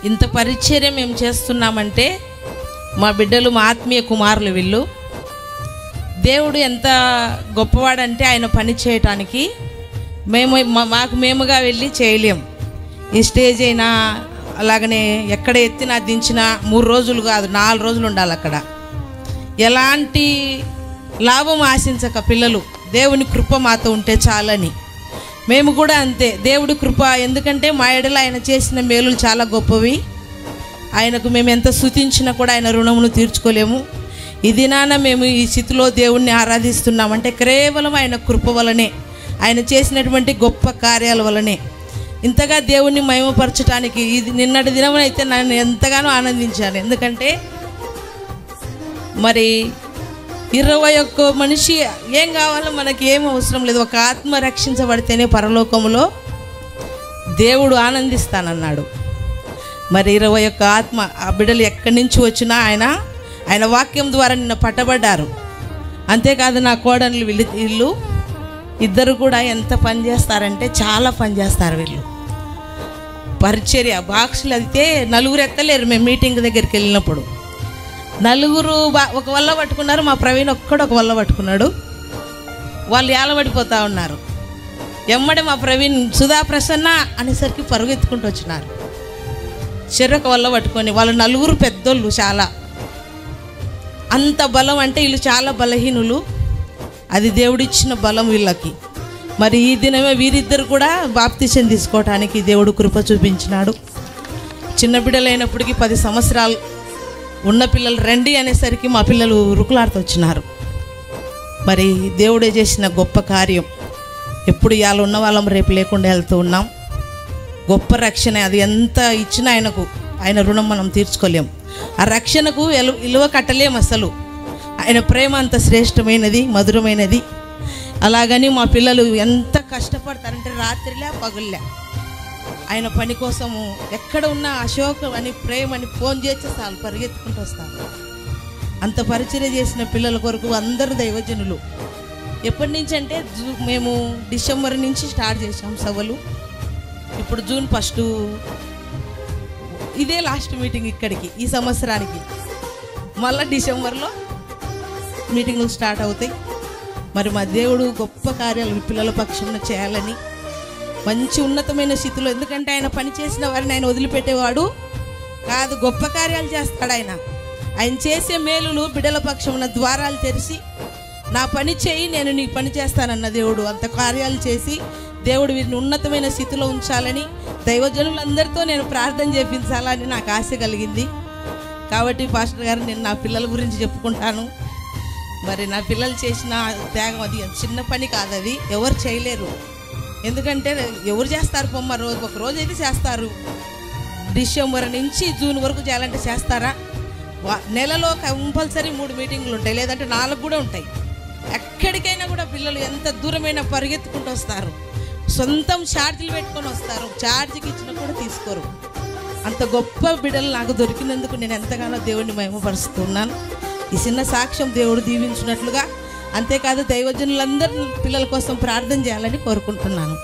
ఇంత పరిచర్య మేము చేస్తున్నామంటే మా బిడ్డలు మా ఆత్మీయ కుమారులు వీళ్ళు. దేవుడు ఎంత గొప్పవాడంటే ఆయన పని చేయటానికి మాకు మేముగా వెళ్ళి చేయలేం. ఈ స్టేజ్ అయినా అలాగనే ఎక్కడ ఎత్తినా దించినా 3 రోజులు కాదు 4 రోజులు ఉండాలి అక్కడ. ఎలాంటి లాభం ఆశించక పిల్లలు దేవుని కృప మాతో ఉంటే చాలని. మేము కూడా అంతే, దేవుడి కృప. ఎందుకంటే మా ఎడల ఆయన చేసిన మేలులు చాలా గొప్పవి. ఆయనకు మేము ఎంత స్తుతించినా కూడా ఆయన రుణమును తీర్చుకోలేము. ఈ దినాన మేము ఈ స్థితిలో దేవుణ్ణి ఆరాధిస్తున్నామంటే కేవలం ఆయన కృప వలనే, ఆయన చేసినటువంటి గొప్ప కార్యాల వలనే. ఇంతగా దేవుణ్ణి మహిమపరచడానికి నిన్నటి దినమైతే నన్ను ఎంతగానో ఆనందించాను. ఎందుకంటే మరి 21 మనిషి ఏం కావాలో మనకి ఏం అవసరం లేదు, ఒక ఆత్మ రక్షించబడితేనే పరలోకములో దేవుడు ఆనందిస్తానన్నాడు. మరి 21 ఆత్మ ఆ బిడ్డలు ఎక్కడి నుంచి వచ్చినా ఆయన వాక్యం ద్వారా నిన్న పట్టబడ్డారు. అంతేకాదు నా కోడళ్ళు వీళ్ళు ఇద్దరు కూడా ఎంత పని చేస్తారంటే చాలా పని చేస్తారు వీళ్ళు. పరిచర్య బాక్సులు అయితే 4 ఎత్తలేరు. మేము మీటింగ్ దగ్గరికి వెళ్ళినప్పుడు 4 ఒక వల్ల పట్టుకున్నారు. మా ప్రవీణ్ ఒక్కడు ఒక వల్ల పట్టుకున్నాడు. వాళ్ళు ఏలబడిపోతూ ఉన్నారు. ఎమ్మడే మా ప్రవీణ్ సుధా ప్రసన్న అనేసరికి పరుగెత్తుకుంటూ వచ్చినారు. చెరొక వల్ల పట్టుకొని వాళ్ళు 4 పెద్దోళ్ళు. చాలా అంత బలం అంటే వీళ్ళు చాలా బలహీనులు. అది దేవుడిచ్చిన బలం వీళ్ళకి. మరి ఈ దినమే వీరిద్దరు కూడా బాప్తిసం తీసుకోవటానికి దేవుడు కృప చూపించినాడు. చిన్న బిడ్డలైనప్పటికీ 10 సంవత్సరాలు ఉన్న పిల్లలు రండి అనేసరికి మా పిల్లలు రుకులాడుతూ వచ్చినారు. మరి దేవుడే చేసిన గొప్ప కార్యం. ఎప్పుడు ఇవాళ ఉన్న వాళ్ళం రేపు లేకుండా వెళ్తూ ఉన్నాం. గొప్ప రక్షణ. అది ఎంత ఇచ్చినా ఆయన రుణం మనం తీర్చుకోలేం. ఆ రక్షణకు విలువ కట్టలేం అసలు. ఆయన ప్రేమ అంత శ్రేష్టమైనది, మధురమైనది. అలాగని మా పిల్లలు ఎంత కష్టపడతారంటే రాత్రిలే పగుళ్ళే ఆయన పని కోసము. ఎక్కడ ఉన్న అశోక్ అని ప్రేమ అని ఫోన్ చేస్తే చాలు పరిగెత్తుకుంటూ వస్తారు. అంత పరిచర్య చేసిన పిల్లల కొరకు అందరూ దైవజనులు. ఎప్పటి నుంచి అంటే మేము డిసెంబర్ నుంచి స్టార్ట్ చేసాం సభలు. ఇప్పుడు జూన్ 1 ఇదే లాస్ట్ మీటింగ్ ఇక్కడికి ఈ సంవత్సరానికి. మళ్ళీ డిసెంబర్లో మీటింగులు స్టార్ట్ అవుతాయి. మరి మా దేవుడు గొప్ప కార్యాలు పిల్లల పక్షంలో చేయాలని, మంచి ఉన్నతమైన స్థితిలో. ఎందుకంటే ఆయన పని చేసిన వారిని ఆయన వదిలిపెట్టేవాడు కాదు. గొప్ప కార్యాలు చేస్తాడు ఆయన చేసే మేలులు బిడ్డల పక్షమున ద్వారాలు తెరిచి నా పని చేయి, నేను నీ పని చేస్తానన్న దేవుడు. అంత కార్యాలు చేసి దేవుడు వీరిని ఉన్నతమైన స్థితిలో ఉంచాలని దైవజనులందరితో నేను ప్రార్థన చేయించాలని నాకు ఆశ కలిగింది. కాబట్టి పాస్టర్ గారు నేను నా పిల్లల గురించి చెప్పుకుంటాను. మరి నా పిల్లలు చేసిన త్యాగం అది చిన్న పని కాదు, అది ఎవరు చేయలేరు. ఎందుకంటే ఎవరు చేస్తారు పొమ్మ, ఒక రోజు అయితే చేస్తారు. డిసెంబర్ నుంచి జూన్ వరకు చేయాలంటే చేస్తారా? నెలలో కంపల్సరీ 3 మీటింగులు ఉంటాయి, లేదంటే 4 కూడా ఉంటాయి. ఎక్కడికైనా కూడా పిల్లలు ఎంత దూరమైనా పరిగెత్తుకుంటూ వస్తారు. సొంతం ఛార్జీలు పెట్టుకొని వస్తారు. ఛార్జీకి ఇచ్చినా కూడా తీసుకోరు. అంత గొప్ప బిడ్డలు నాకు దొరికినందుకు నేను ఎంతగానో దేవుడిని మహిమపరుస్తున్నాను. ఈ చిన్న సాక్ష్యం దేవుడు దీవించినట్లుగా. అంతేకాదు దైవజనులందరూ పిల్లల కోసం ప్రార్థన చేయాలని కోరుకుంటున్నాను.